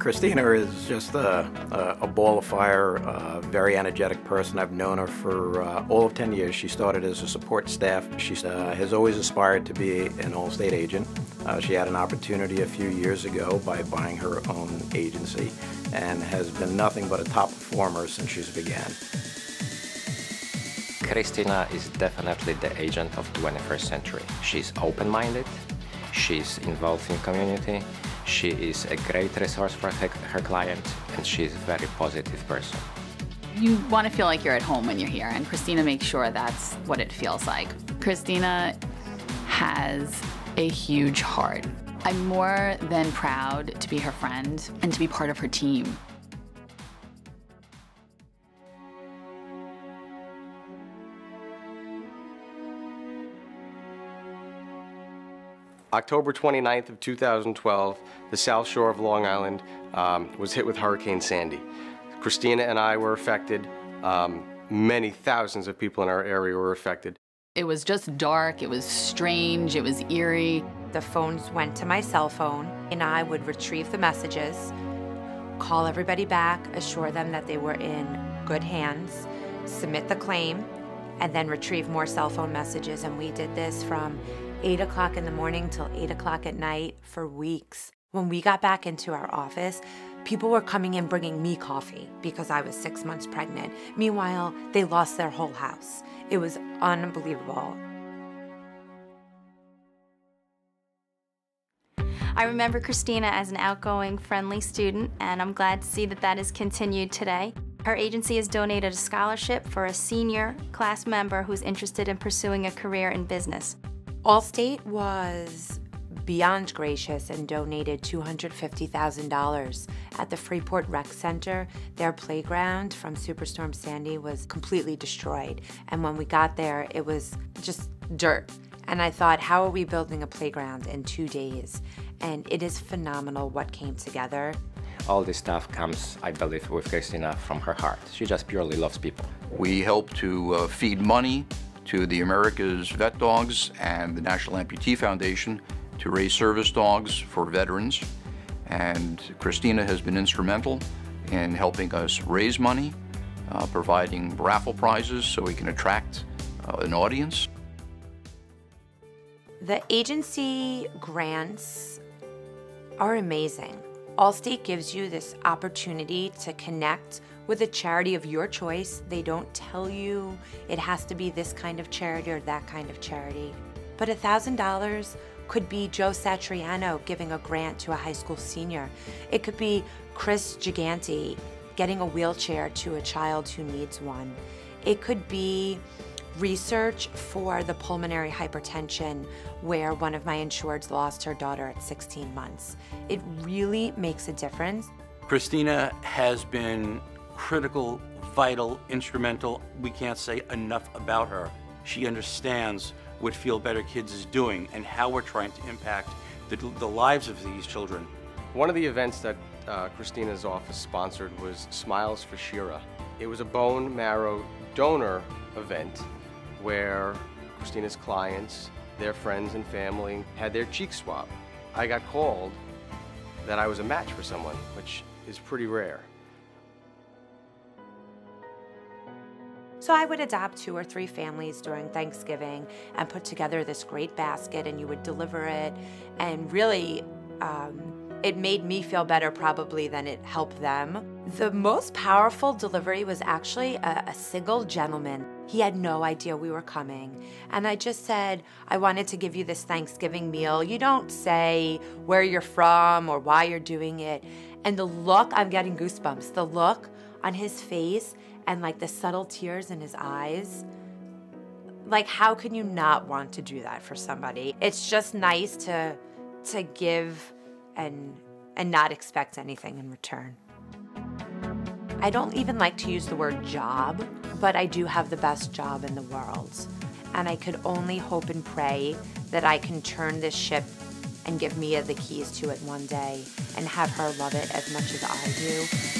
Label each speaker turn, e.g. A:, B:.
A: Christina is just a ball of fire, a very energetic person. I've known her for all of 10 years. She started as a support staff. She has always aspired to be an Allstate agent. She had an opportunity a few years ago by buying her own agency and has been nothing but a top performer since she's began.
B: Christina is definitely the agent of 21st century. She's open-minded, she's involved in community, she is a great resource for her clients, and she's a very positive person.
C: You want to feel like you're at home when you're here, and Christina makes sure that's what it feels like. Christina has a huge heart. I'm more than proud to be her friend and to be part of her team.
D: October 29th of 2012, the South Shore of Long Island was hit with Hurricane Sandy. Christina and I were affected. Many thousands of people in our area were affected.
C: It was just dark, it was strange, it was eerie.
E: The phones went to my cell phone, and I would retrieve the messages, call everybody back, assure them that they were in good hands, submit the claim, and then retrieve more cell phone messages. And we did this from 8 o'clock in the morning till 8 o'clock at night for weeks. When we got back into our office, people were coming in bringing me coffee because I was 6 months pregnant. Meanwhile, they lost their whole house. It was unbelievable.
F: I remember Christina as an outgoing, friendly student, and I'm glad to see that that is continued today. Her agency has donated a scholarship for a senior class member who's interested in pursuing a career in business.
E: Allstate was beyond gracious and donated $250,000 at the Freeport Rec Center. Their playground from Superstorm Sandy was completely destroyed. And when we got there, it was just dirt. And I thought, how are we building a playground in 2 days? And it is phenomenal what came together.
B: All this stuff comes, I believe, with Christina from her heart. She just purely loves people.
G: We help to feed money to the America's Vet Dogs and the National Amputee Foundation to raise service dogs for veterans. And Christina has been instrumental in helping us raise money, providing raffle prizes so we can attract an audience.
E: The agency grants are amazing. Allstate gives you this opportunity to connect with a charity of your choice. They don't tell you it has to be this kind of charity or that kind of charity. But $1,000 could be Joe Satriano giving a grant to a high school senior. It could be Chris Giganti getting a wheelchair to a child who needs one. It could be research for the pulmonary hypertension where one of my insureds lost her daughter at 16 months. It really makes a difference.
H: Christina has been critical, vital, instrumental. We can't say enough about her. She understands what Feel Better Kids is doing and how we're trying to impact the lives of these children.
D: One of the events that Christina's office sponsored was Smiles for Shira. It was a bone marrow donor event where Christina's clients, their friends and family had their cheeks swabbed. I got called that I was a match for someone, which is pretty rare.
E: So I would adopt 2 or 3 families during Thanksgiving and put together this great basket, and you would deliver it, and really it made me feel better probably than it helped them. The most powerful delivery was actually a single gentleman. He had no idea we were coming. And I just said, I wanted to give you this Thanksgiving meal. You don't say where you're from or why you're doing it. And the look, I'm getting goosebumps, the look on his face and like the subtle tears in his eyes. Like, how can you not want to do that for somebody? It's just nice to give and not expect anything in return. I don't even like to use the word job, but I do have the best job in the world. And I could only hope and pray that I can turn this ship and give Mia the keys to it one day and have her love it as much as I do.